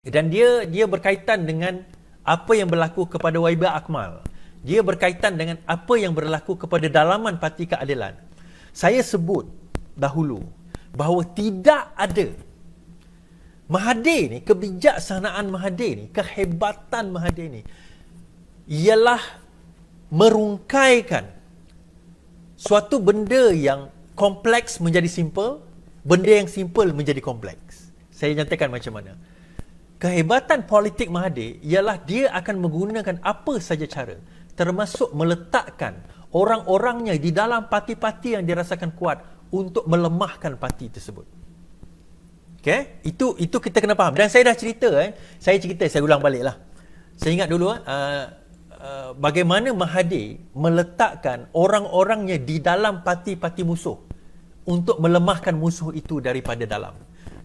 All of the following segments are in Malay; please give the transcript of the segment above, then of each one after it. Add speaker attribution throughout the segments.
Speaker 1: Dan dia berkaitan dengan apa yang berlaku kepada Wahibah Akmal. Dia berkaitan dengan apa yang berlaku kepada dalaman Parti Keadilan. Saya sebut dahulu bahawa tidak ada Mahathir ni, kebijaksanaan Mahathir ni, kehebatan Mahathir ni ialah merungkaikan suatu benda yang kompleks menjadi simple, benda yang simple menjadi kompleks. Saya nyatakan macam mana. Kehebatan politik Mahathir ialah dia akan menggunakan apa saja cara, termasuk meletakkan orang-orangnya di dalam parti-parti yang dirasakan kuat untuk melemahkan parti tersebut. Okay? Itu kita kena faham. Dan saya dah cerita, saya ulang balik lah. Saya ingat dulu, bagaimana Mahathir meletakkan orang-orangnya di dalam parti-parti musuh untuk melemahkan musuh itu daripada dalam.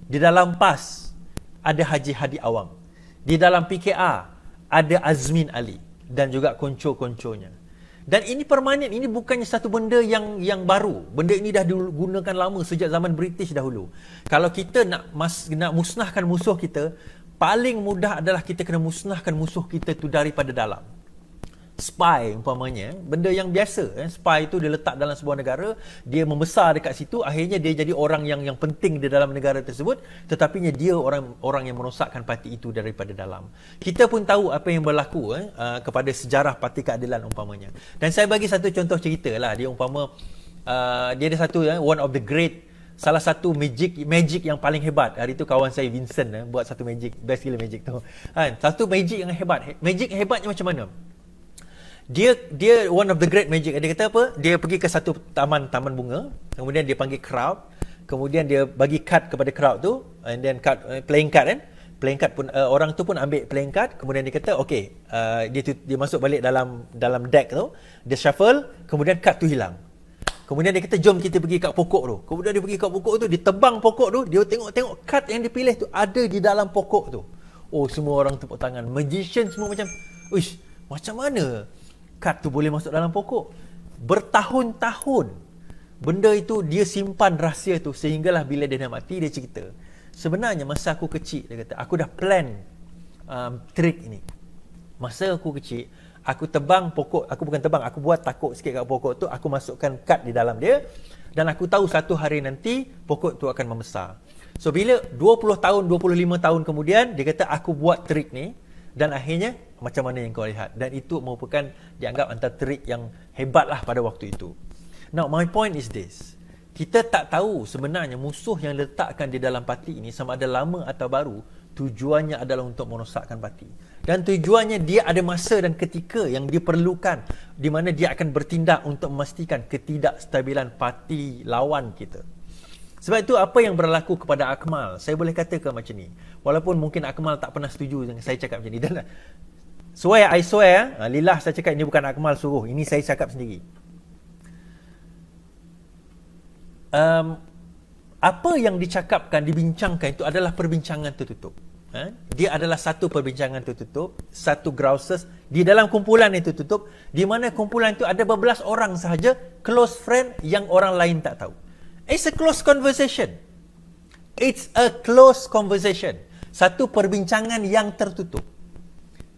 Speaker 1: Di dalam PAS ada Haji Hadi Awang. Di dalam PKR ada Azmin Ali dan juga konco-konconya. Dan ini permanen, ini bukannya satu benda yang baru. Benda ini dah digunakan lama sejak zaman British dahulu. Kalau kita nak musnahkan musuh kita, paling mudah adalah kita kena musnahkan musuh kita tu daripada dalam. Spy umpamanya, benda yang biasa. Spy itu dia letak dalam sebuah negara, dia membesar dekat situ, akhirnya dia jadi orang yang penting di dalam negara tersebut, tetapinya dia orang yang merosakkan parti itu daripada dalam. Kita pun tahu apa yang berlaku kepada sejarah Parti Keadilan umpamanya. Dan saya bagi satu contoh cerita lah. Dia umpama dia ada satu one of the great, salah satu magic yang paling hebat. Hari tu kawan saya Vincent buat satu magic, best gila magic tu. Satu magic yang hebat. Magic hebatnya macam mana? Dia one of the great magic. Dia kata apa? Dia pergi ke satu taman bunga, kemudian dia panggil crowd, kemudian dia bagi card kepada crowd tu, and then playing card pun orang tu pun ambil playing card, kemudian dia kata okey, dia masuk balik dalam deck tu, dia shuffle, kemudian card tu hilang. Kemudian dia kata jom kita pergi kat pokok tu. Kemudian dia pergi kat pokok tu, dia tebang pokok tu, dia tengok card yang dipilih tu ada di dalam pokok tu. Oh, semua orang tepuk tangan. Magician semua macam, uish, macam mana kad tu boleh masuk dalam pokok? Bertahun-tahun benda itu dia simpan rahsia tu, sehinggalah bila dia dah mati dia cerita, sebenarnya masa aku kecil, dia kata aku dah plan trik ini. Masa aku kecil, aku tebang pokok, aku buat takuk sikit kat pokok tu, aku masukkan kad di dalam dia, dan aku tahu satu hari nanti pokok tu akan membesar. So bila 20 tahun, 25 tahun kemudian, dia kata aku buat trik ni, dan akhirnya macam mana yang kau lihat. Dan itu merupakan dianggap antara trik yang hebat lah pada waktu itu. Now my point is this, kita tak tahu sebenarnya musuh yang letakkan di dalam parti ini sama ada lama atau baru, tujuannya adalah untuk merosakkan parti. Dan tujuannya dia ada masa dan ketika yang diperlukan, di mana dia akan bertindak untuk memastikan ketidakstabilan parti lawan kita. Sebab itu apa yang berlaku kepada Akmal, saya boleh katakan macam ni. Walaupun mungkin Akmal tak pernah setuju dengan saya cakap macam ni. Dan I swear, lillah saya cakap ini bukan Akmal suruh, ini saya cakap sendiri. Apa yang dicakapkan, dibincangkan itu adalah perbincangan tertutup. Dia adalah satu perbincangan tertutup, satu grouses di dalam kumpulan yang tertutup, di mana kumpulan itu ada beberapa orang sahaja, close friend yang orang lain tak tahu. It's a close conversation. It's a close conversation. Satu perbincangan yang tertutup.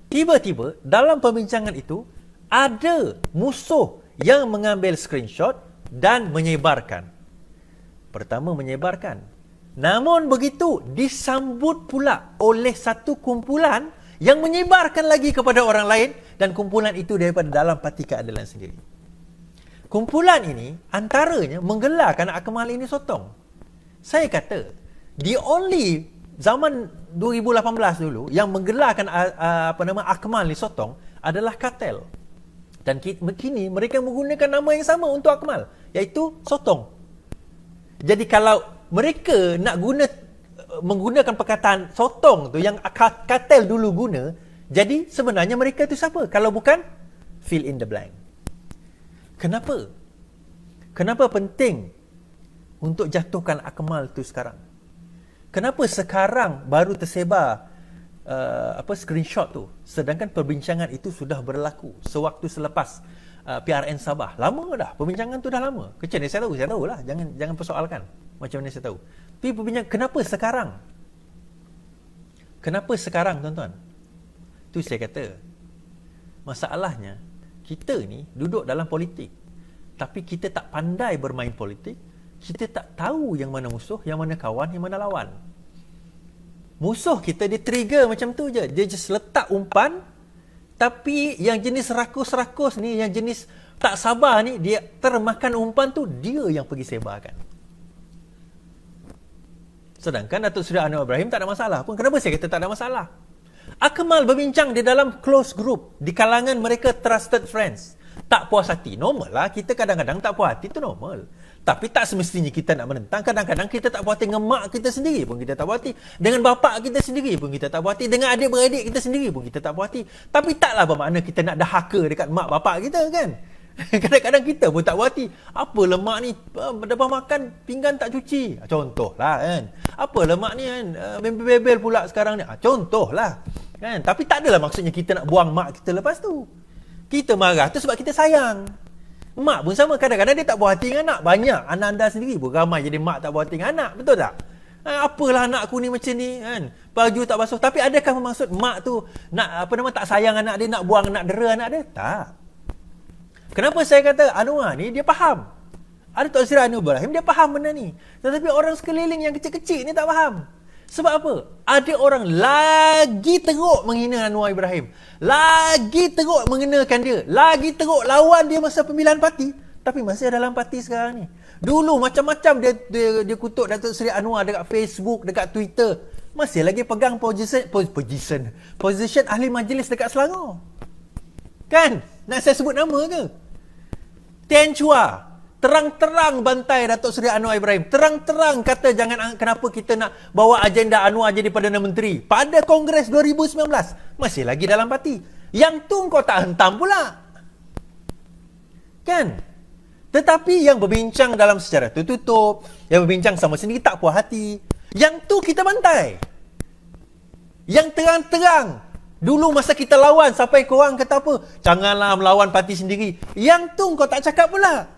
Speaker 1: Tiba-tiba dalam perbincangan itu ada musuh yang mengambil screenshot dan menyebarkan. Pertama menyebarkan. Namun begitu disambut pula oleh satu kumpulan yang menyebarkan lagi kepada orang lain, dan kumpulan itu daripada dalam Parti Keadilan sendiri. Kumpulan ini antaranya menggelarkan Akmal ini sotong. Saya kata, the only zaman 2018 dulu yang menggelarkan Akmal ni sotong adalah kartel. Dan kini mereka menggunakan nama yang sama untuk Akmal, iaitu sotong. Jadi kalau mereka nak menggunakan perkataan sotong tu yang kartel dulu guna, jadi sebenarnya mereka tu siapa? Kalau bukan, fill in the blank. Kenapa? Kenapa penting untuk jatuhkan Akmal tu sekarang? Kenapa sekarang baru tersebar screenshot tu, sedangkan perbincangan itu sudah berlaku sewaktu selepas PRN Sabah? Lama dah, perbincangan tu dah lama. Kecil ni saya tahu lah, jangan persoalkan macam mana saya tahu. Tapi perbincangan, kenapa sekarang? Kenapa sekarang, tuan-tuan? Tu saya kata, masalahnya, kita ni duduk dalam politik. Tapi kita tak pandai bermain politik. Kita tak tahu yang mana musuh, yang mana kawan, yang mana lawan. Musuh kita dia trigger macam tu je. Dia just letak umpan. Tapi yang jenis rakus-rakus ni, yang jenis tak sabar ni, dia termakan umpan tu, dia yang pergi sebarkan. Sedangkan Datuk Seri Anwar Ibrahim tak ada masalah pun. Kenapa saya kata tak ada masalah? Akmal berbincang di dalam close group, di kalangan mereka trusted friends. Tak puas hati, normal lah. Kita kadang-kadang tak puas hati, tu normal. Tapi tak semestinya kita nak menentang. Kadang-kadang kita tak puas hati dengan mak kita sendiri pun kita tak puas hati. Dengan bapa kita sendiri pun kita tak puas hati. Dengan adik-beradik kita sendiri pun kita tak puas hati. Tapi taklah bermakna kita nak dahaka dekat mak bapak kita kan. Kadang-kadang kita pun tak puas hati. Apa lemak ni, lepas makan pinggan tak cuci. Contohlah kan. Apa lemak ni kan, bebel pula sekarang ni. Contohlah kan. Tapi tak adalah maksudnya kita nak buang mak kita lepas tu. Kita marah tu sebab kita sayang. Mak pun sama, kadang-kadang dia tak puas hati dengan anak. Banyak anak anda sendiri pun ramai jadi mak tak puas hati dengan anak, betul tak? Apalah anak aku ni macam ni kan, baju tak basuh. Tapi adakah bermaksud mak tu nak tak sayang anak dia, nak buang, nak dera anak dia? Tak. Kenapa saya kata Anwar ni dia faham? Ada Datuk Seri Anwar Ibrahim dia faham benda ni. Tetapi orang sekeliling yang kecil-kecil ni tak faham. Sebab apa? Ada orang lagi teruk menghina Anwar Ibrahim. Lagi teruk mengenakan dia. Lagi teruk lawan dia masa pemilihan parti. Tapi masih dalam parti sekarang ni. Dulu macam-macam dia kutuk Datuk Seri Anwar dekat Facebook, dekat Twitter. Masih lagi pegang position ahli majlis dekat Selangor. Kan? Nak saya sebut nama ke? Tian Chua terang-terang bantai Datuk Seri Anwar Ibrahim. Terang-terang kata kenapa kita nak bawa agenda Anwar jadi Perdana Menteri. Pada Kongres 2019. Masih lagi dalam parti. Yang tu kau tak hentam pula. Kan? Tetapi yang berbincang dalam secara tertutup, yang berbincang sama sendiri tak puas hati. Yang tu kita bantai. Yang terang-terang. Dulu masa kita lawan, sampai korang kata apa? Janganlah melawan parti sendiri. Yang tu kau tak cakap pula.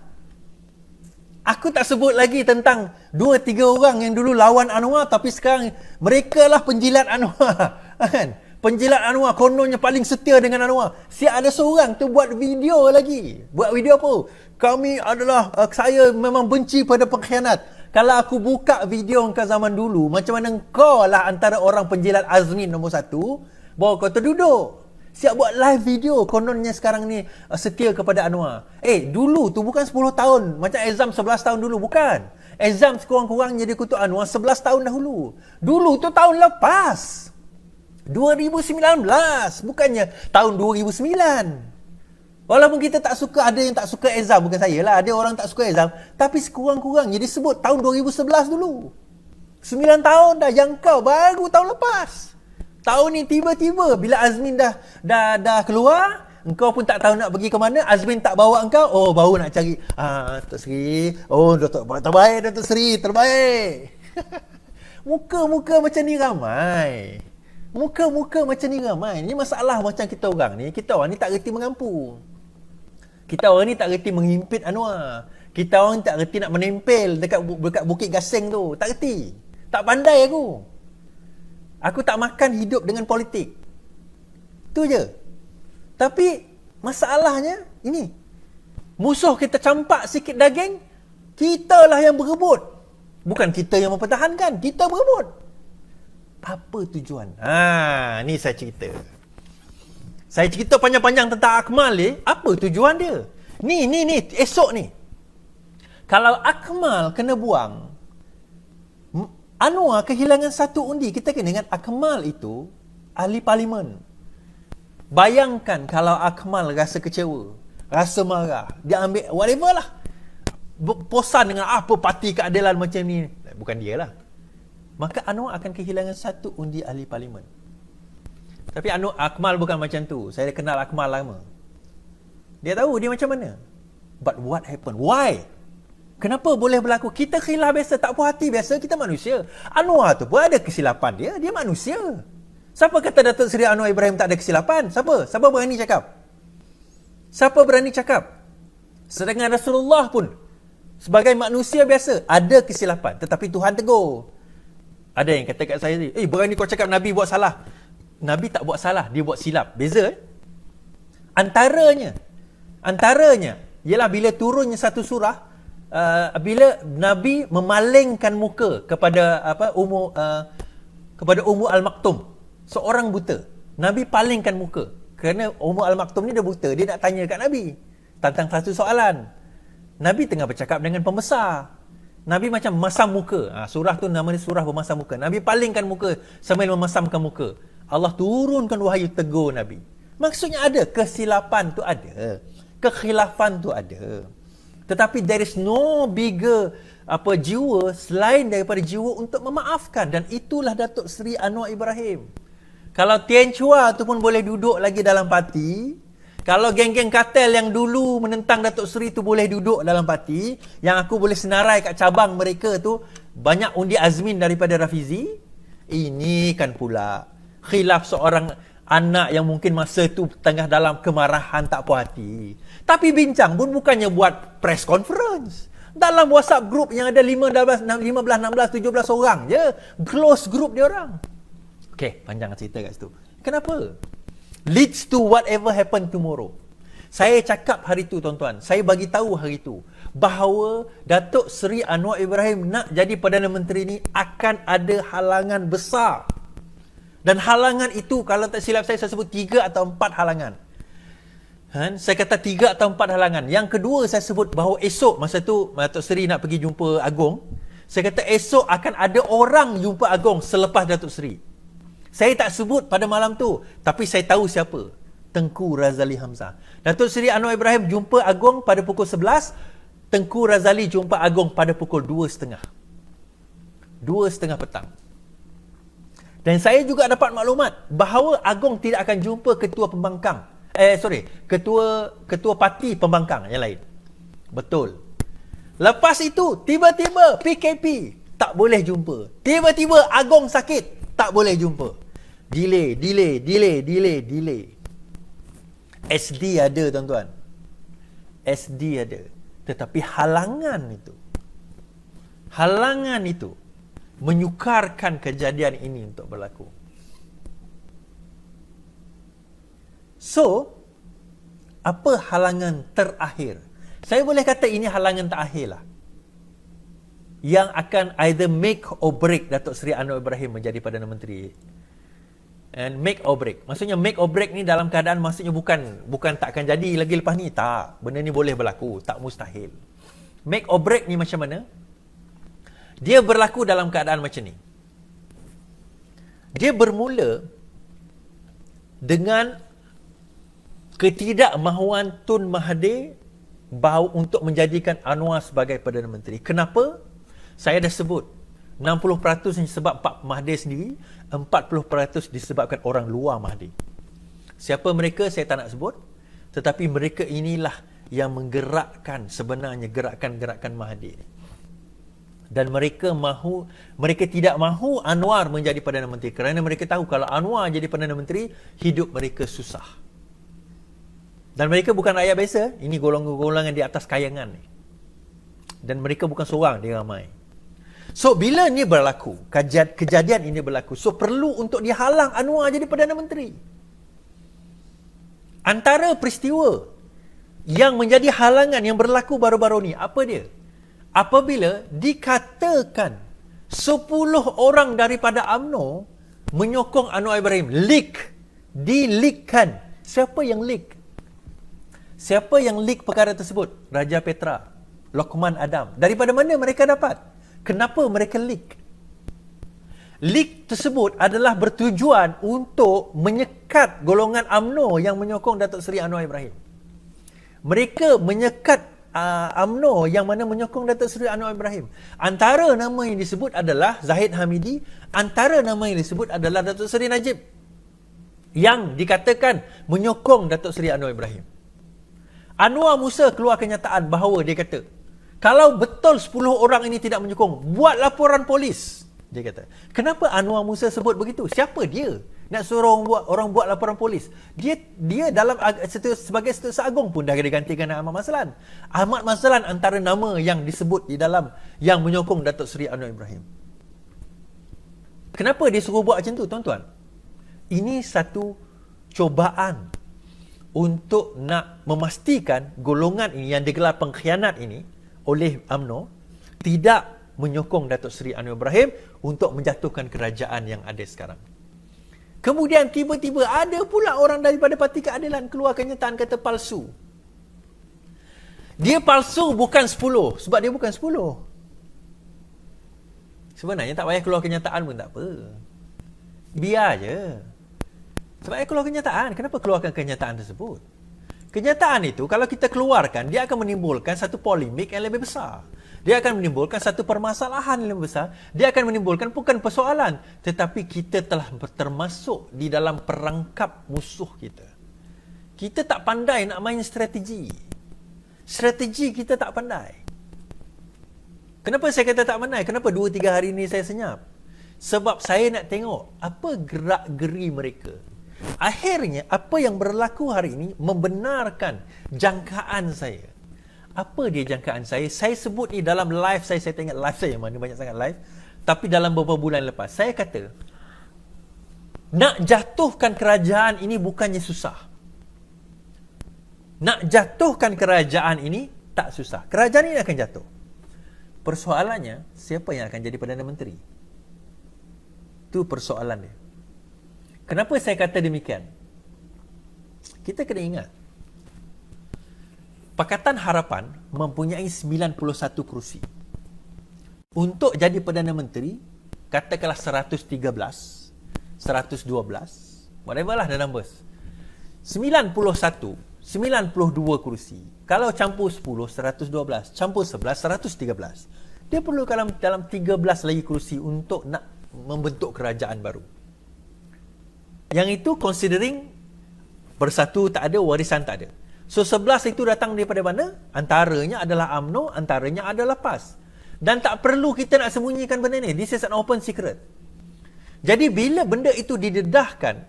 Speaker 1: Aku tak sebut lagi tentang 2-3 orang yang dulu lawan Anwar, tapi sekarang mereka lah penjilat Anwar. Kan? Penjilat Anwar, kononnya paling setia dengan Anwar. Ada seorang tu buat video lagi. Buat video apa? Saya memang benci pada pengkhianat. Kalau aku buka video kau zaman dulu, macam mana kau lah antara orang penjilat Azmin nombor 1, bawa kau terduduk. Siap buat live video, kononnya sekarang ni setia kepada Anwar. Dulu tu bukan 10 tahun. Macam Azam 11 tahun dulu, bukan. Azam sekurang-kurangnya dia kutuk Anwar 11 tahun dahulu. Dulu tu tahun lepas. 2019. Bukannya tahun 2009. Walaupun kita tak suka, ada yang tak suka Azam. Bukan saya lah, ada orang tak suka Azam. Tapi sekurang-kurangnya dia sebut tahun 2011 dulu. 9 tahun dah, yang kau baru tahun lepas. Tahun ni tiba-tiba bila Azmin dah keluar, engkau pun tak tahu nak pergi ke mana, Azmin tak bawa engkau, baru nak cari Datuk Seri, terbaik Datuk Seri, terbaik. Muka-muka macam ni ramai. Muka-muka macam ni ramai. Ni masalah macam kita orang ni tak reti mengampu. Kita orang ni tak reti menghimpit Anwar. Kita orang tak reti nak menempel dekat Bukit Gasing tu. Tak reti. Tak pandai aku. Aku tak makan hidup dengan politik. Tu je. Tapi masalahnya ini. Musuh kita campak sikit daging, kitalah yang berebut. Bukan kita yang mempertahankan, kita berebut. Apa tujuan? Ni saya cerita. Saya cerita panjang-panjang tentang Akmal ni. Apa tujuan dia? Ni esok ni. Kalau Akmal kena buang, Anwar kehilangan 1 undi. Kita kena ingat Akmal itu ahli parlimen. Bayangkan kalau Akmal rasa kecewa, rasa marah, dia ambil whatever lah, bosan dengan apa parti keadilan macam ni. Bukan dia lah. Maka Anwar akan kehilangan 1 undi ahli parlimen. Tapi Akmal bukan macam tu. Saya kenal Akmal lama. Dia tahu dia macam mana. But what happened? Why? Kenapa boleh berlaku? Kita khilaf biasa, tak puas hati biasa, kita manusia. Anwar tu pun ada kesilapan dia manusia. Siapa kata Datuk Seri Anwar Ibrahim tak ada kesilapan? Siapa berani cakap? Siapa berani cakap? Sedangkan Rasulullah pun sebagai manusia biasa ada kesilapan, tetapi Tuhan tegur. Ada yang kata kat saya, berani kau cakap Nabi buat salah. Nabi tak buat salah, dia buat silap. Beza. Antaranya ialah bila turunnya satu surah, bila Nabi memalingkan muka kepada kepada Ummu Al-Maktum, seorang buta. Nabi palingkan muka kerana Ummu Al-Maktum ni dia buta, dia nak tanya kat Nabi tentang satu soalan. Nabi tengah bercakap dengan pembesar. Nabi macam memasam muka. Surah tu nama dia surah memasam muka. Nabi palingkan muka sambil memasamkan muka. Allah turunkan wahyu tegur Nabi. Maksudnya ada kesilapan tu, ada kekhilafan tu, ada. Tetapi there is no bigger jiwa selain daripada jiwa untuk memaafkan, dan itulah Datuk Seri Anwar Ibrahim. Kalau Tian Chua tu pun boleh duduk lagi dalam parti, kalau geng-geng kartel yang dulu menentang Datuk Seri tu boleh duduk dalam parti, yang aku boleh senarai kat cabang mereka tu banyak undi Azmin daripada Rafizi, ini kan pula khilaf seorang anak yang mungkin masa tu tengah dalam kemarahan, tak puas hati. Tapi bincang pun bukannya buat press conference. Dalam WhatsApp group yang ada 15, 16, 17 orang je. Close group dia orang. Okay, panjang cerita kat situ. Kenapa? Leads to whatever happen tomorrow. Saya cakap hari tu, tuan-tuan. Saya bagi tahu hari tu bahawa Datuk Seri Anwar Ibrahim nak jadi Perdana Menteri ni akan ada halangan besar. Dan halangan itu, kalau tak silap saya sebut 3 atau 4 halangan. Saya kata 3 atau 4 halangan. Yang kedua, saya sebut bahawa esok, masa tu Datuk Seri nak pergi jumpa Agong, saya kata esok akan ada orang jumpa Agong selepas Datuk Seri. Saya tak sebut pada malam tu, tapi saya tahu siapa. Tengku Razali Hamzah. Datuk Seri Anwar Ibrahim jumpa Agong pada pukul 11, Tengku Razali jumpa Agong pada pukul 2.30. 2.30 petang. Dan saya juga dapat maklumat bahawa Agong tidak akan jumpa ketua pembangkang. Ketua parti pembangkang yang lain. Betul. Lepas itu, tiba-tiba PKP tak boleh jumpa. Tiba-tiba Agong sakit, tak boleh jumpa. Delay. SD ada, tuan-tuan. SD ada. Tetapi halangan itu menyukarkan kejadian ini untuk berlaku. So, apa halangan terakhir? Saya boleh kata ini halangan terakhir lah, yang akan either make or break Datuk Seri Anwar Ibrahim menjadi Perdana Menteri. And make or break. Maksudnya make or break ni dalam keadaan maksudnya bukan tak akan jadi lagi lepas ni. Tak. Benda ni boleh berlaku. Tak mustahil. Make or break ni macam mana? Dia berlaku dalam keadaan macam ni. Dia bermula dengan ketidakmahuan Tun Mahathir untuk menjadikan Anwar sebagai Perdana Menteri. Kenapa? Saya dah sebut 60% disebab Pak Mahathir sendiri, 40% disebabkan orang luar Mahathir. Siapa mereka saya tak nak sebut, tetapi mereka inilah yang menggerakkan sebenarnya gerakan-gerakan Mahathir. Dan mereka tidak mahu Anwar menjadi Perdana Menteri kerana mereka tahu kalau Anwar jadi Perdana Menteri, hidup mereka susah. Dan mereka bukan rakyat biasa, ini golongan-golongan di atas kayangan ni. Dan mereka bukan seorang, dia ramai. So bila ni berlaku, kejadian ini berlaku, so perlu untuk dihalang Anwar jadi Perdana Menteri. Antara peristiwa yang menjadi halangan yang berlaku baru-baru ni, apa dia? Apabila dikatakan 10 orang daripada UMNO menyokong Anwar Ibrahim, dileakkan. Siapa yang leak? Siapa yang leak perkara tersebut? Raja Petra, Lokman Adam. Daripada mana mereka dapat? Kenapa mereka leak? Leak tersebut adalah bertujuan untuk menyekat golongan UMNO yang menyokong Datuk Seri Anwar Ibrahim. Mereka menyekat UMNO yang mana menyokong Datuk Seri Anwar Ibrahim. Antara nama yang disebut adalah Zahid Hamidi, antara nama yang disebut adalah Datuk Seri Najib, yang dikatakan menyokong Datuk Seri Anwar Ibrahim. Anwar Musa keluar kenyataan bahawa dia kata, kalau betul 10 orang ini tidak menyokong, buat laporan polis. Dia kata, kenapa Anwar Musa sebut begitu? Siapa dia nak suruh orang buat laporan polis? Dia dalam sebagai Setiausaha Agong pun dah digantikan Ahmad Maslan. Ahmad Maslan antara nama yang disebut di dalam yang menyokong Datuk Seri Anwar Ibrahim. Kenapa dia suruh buat macam tu, tuan-tuan? Ini satu cobaan untuk nak memastikan golongan ini yang digelar pengkhianat ini oleh UMNO tidak menyokong Datuk Seri Anwar Ibrahim untuk menjatuhkan kerajaan yang ada sekarang. Kemudian tiba-tiba ada pula orang daripada Parti Keadilan keluar kenyataan kata palsu. Dia palsu bukan 10, sebab dia bukan 10. Sebenarnya tak payah keluar kenyataan pun tak apa. Biar je. Sebab dia keluar kenyataan. Kenapa keluarkan kenyataan tersebut? Kenyataan itu kalau kita keluarkan, dia akan menimbulkan satu polemik yang lebih besar. Dia akan menimbulkan satu permasalahan yang lebih besar. Dia akan menimbulkan bukan persoalan, tetapi kita telah termasuk di dalam perangkap musuh kita. Kita tak pandai nak main strategi. Strategi kita tak pandai. Kenapa saya kata tak pandai? Kenapa 2-3 hari ini saya senyap? Sebab saya nak tengok apa gerak-geri mereka. Akhirnya, apa yang berlaku hari ini membenarkan jangkaan saya. Apa dia jangkaan saya? Saya sebut ni dalam live saya tak ingat live saya mana banyak sangat live. Tapi dalam beberapa bulan lepas, saya kata, nak jatuhkan kerajaan ini bukannya susah. Nak jatuhkan kerajaan ini tak susah. Kerajaan ini akan jatuh. Persoalannya, siapa yang akan jadi Perdana Menteri? Itu persoalan dia. Kenapa saya kata demikian? Kita kena ingat, Pakatan Harapan mempunyai 91 kerusi. Untuk jadi Perdana Menteri, katakanlah 113, 112, whatever lah the numbers. 91, 92 kerusi. Kalau campur 10, 112. Campur 11, 113. Dia perlu dalam 13 lagi kerusi untuk nak membentuk kerajaan baru. Yang itu considering bersatu tak ada, warisan tak ada. So 11 itu datang daripada mana? Antaranya adalah UMNO, antaranya adalah PAS. Dan tak perlu kita nak sembunyikan benda ni. This is an open secret. Jadi bila benda itu didedahkan,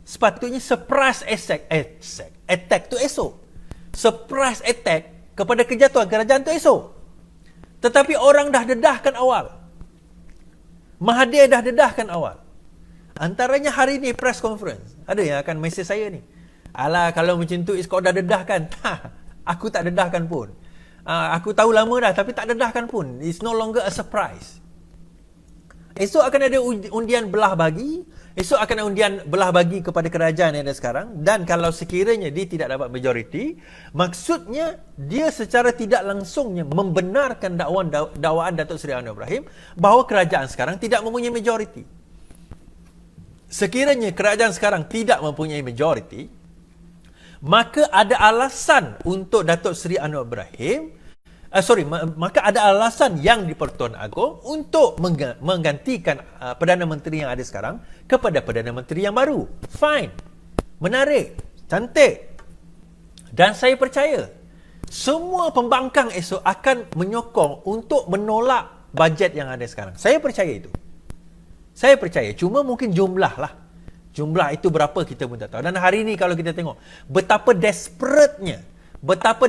Speaker 1: sepatutnya surprise attack tu esok. Surprise attack kepada kejatuhan kerajaan tu esok. Tetapi orang dah dedahkan awal. Mahathir dah dedahkan awal. Antaranya hari ni press conference. Ada yang akan mesej saya ni. Alah, kalau macam tu kau dah dedahkan. Aku tak dedahkan pun. Aku tahu lama dah tapi tak dedahkan pun. It's no longer a surprise. Esok akan ada undian belah bagi. Esok akan ada undian belah bagi kepada kerajaan yang ada sekarang. Dan kalau sekiranya dia tidak dapat majoriti, maksudnya dia secara tidak langsungnya membenarkan dakwaan Datuk Seri Anwar Ibrahim bahawa kerajaan sekarang tidak mempunyai majoriti. Sekiranya kerajaan sekarang tidak mempunyai majoriti, maka ada alasan untuk Datuk Seri Anwar Ibrahim maka ada alasan yang di Pertuan Agong untuk menggantikan Perdana Menteri yang ada sekarang kepada Perdana Menteri yang baru. Fine. Menarik. Cantik. Dan saya percaya semua pembangkang esok akan menyokong untuk menolak bajet yang ada sekarang. Saya percaya itu. Saya percaya. Cuma mungkin jumlah lah. Jumlah itu berapa kita pun tak tahu. Dan hari ini kalau kita tengok betapa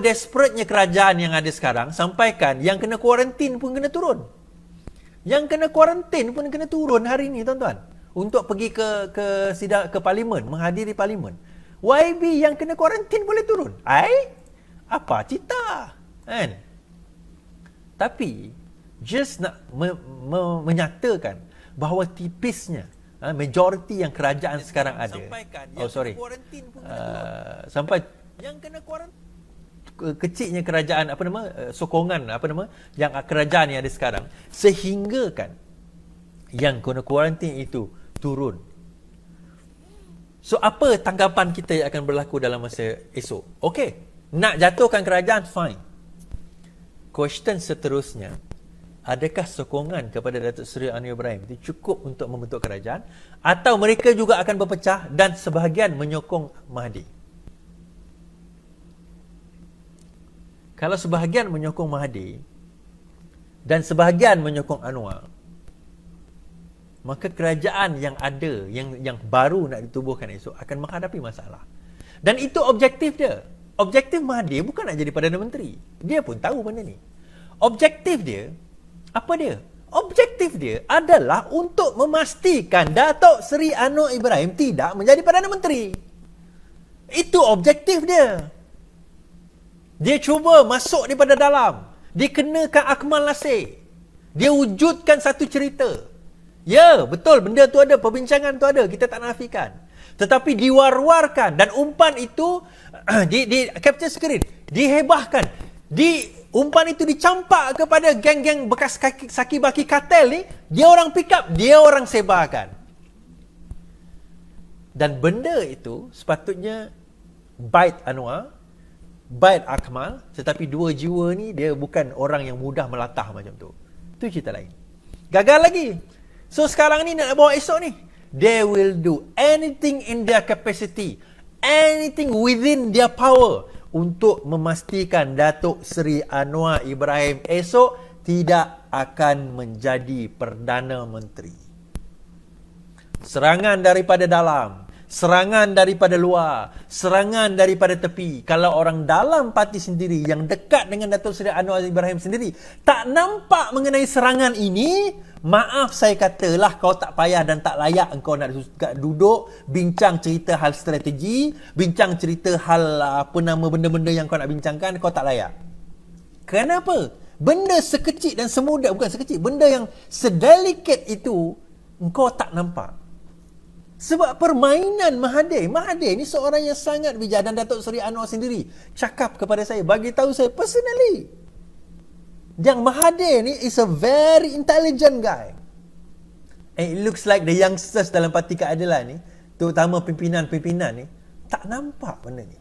Speaker 1: desperate-nya kerajaan yang ada sekarang, sampaikan yang kena kuarantin pun kena turun. Yang kena kuarantin pun kena turun hari ini, tuan-tuan. Untuk pergi ke sidang ke parlimen, menghadiri parlimen. YB yang kena kuarantin boleh turun. Apa cita? Kan? Tapi just nak menyatakan bahawa tipisnya majoriti yang kerajaan sekarang ada. Sampai yang kena kuarantin kecilnya kerajaan sokongan yang kerajaan yang ada sekarang sehingga kan yang kena kuarantin itu turun. So apa tanggapan kita yang akan berlaku dalam masa esok? Okey, nak jatuhkan kerajaan, fine. Question seterusnya, adakah sokongan kepada Datuk Seri Anwar Ibrahim itu cukup untuk membentuk kerajaan atau mereka juga akan berpecah dan sebahagian menyokong Mahathir? Kalau sebahagian menyokong Mahathir dan sebahagian menyokong Anwar, maka kerajaan yang ada, yang baru nak ditubuhkan esok akan menghadapi masalah. Dan itu objektif dia. Objektif Mahathir bukan nak jadi Perdana Menteri. Dia pun tahu benda ni. Objektif dia, apa dia? Objektif dia adalah untuk memastikan Datuk Seri Anwar Ibrahim tidak menjadi Perdana Menteri. Itu objektif dia. Dia cuba masuk daripada dalam. Dia kenakan Akmal Nasir. Dia wujudkan satu cerita. Ya, betul, benda tu ada, perbincangan tu ada, kita tak nafikan. Tetapi diwar-warkan dan umpan itu di capture screen, dihebahkan. Umpan itu dicampak kepada geng-geng bekas saki baki kartel ni, dia orang pick up, dia orang sebarkan. Dan benda itu sepatutnya bait Anwar, bait Akmal, tetapi dua jiwa ni dia bukan orang yang mudah melatah macam tu. Itu cerita lain. Gagal lagi. So sekarang ni nak bawa esok ni, they will do anything in their capacity, anything within their power untuk memastikan Datuk Seri Anwar Ibrahim esok tidak akan menjadi Perdana Menteri. Serangan daripada dalam, serangan daripada luar, serangan daripada tepi. Kalau orang dalam parti sendiri yang dekat dengan Datuk Seri Anwar Ibrahim sendiri tak nampak mengenai serangan ini, maaf saya katalah, kau tak payah dan tak layak engkau nak duduk bincang cerita hal strategi, bincang cerita hal benda-benda yang kau nak bincangkan, kau tak layak. Kenapa? Benda sekecil dan semudah, bukan sekecil, benda yang sedelikat itu engkau tak nampak. Sebab permainan Mahathir ni seorang yang sangat bijak, dan Datuk Seri Anwar sendiri cakap kepada saya, bagi tahu saya personally, yang Mahathir ni is a very intelligent guy. And it looks like the youngsters dalam Parti Keadilan ni, terutama pimpinan-pimpinan ni, tak nampak benda ni.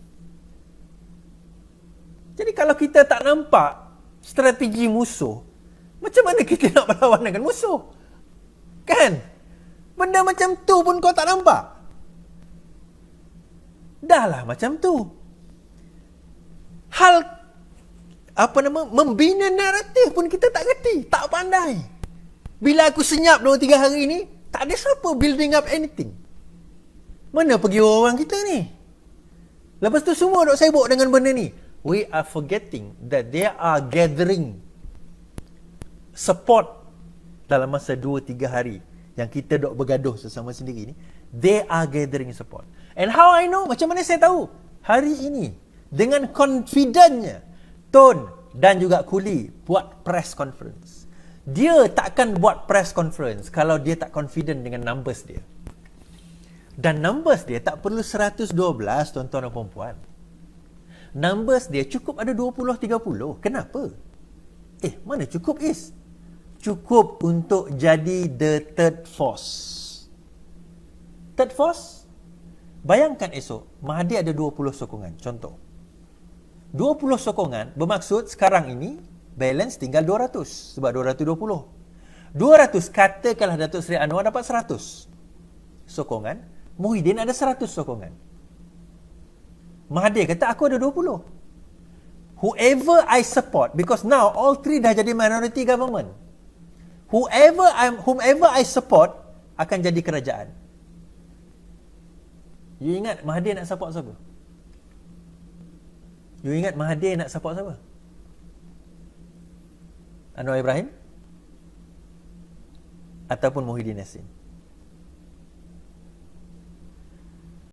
Speaker 1: Jadi kalau kita tak nampak strategi musuh, macam mana kita nak berlawan dengan musuh? Kan? Benda macam tu pun kau tak nampak. Dah lah macam tu. Hal membina naratif pun kita tak kerti, tak pandai. Bila aku senyap 2-3 hari ni, tak ada siapa building up anything. Mana pergi orang kita ni? Lepas tu semua duk sibuk dengan benda ni. We are forgetting that they are gathering support dalam masa 2-3 hari yang kita duk bergaduh sesama sendiri ni. They are gathering support. And how I know? Macam mana saya tahu? Hari ini, dengan confidentnya, Tun dan juga Kuli buat press conference. Dia takkan buat press conference kalau dia tak confident dengan numbers dia. Dan numbers dia tak perlu 112, tuan-tuan dan puan-puan. Numbers dia cukup ada 20-30. Kenapa? Mana cukup is? Cukup untuk jadi the third force. Third force? Bayangkan esok, Mahathir ada 20 sokongan. Contoh. 20 sokongan bermaksud sekarang ini balance tinggal 200. Sebab 220. 200 katakanlah Datuk Seri Anwar dapat 100 sokongan. Muhyiddin ada 100 sokongan. Mahathir kata aku ada 20. Whoever I support, because now all three dah jadi minority government. Whomever I support akan jadi kerajaan. You ingat Mahathir nak support siapa? You ingat Mahathir nak support siapa? Anwar Ibrahim? Ataupun Muhyiddin Yassin?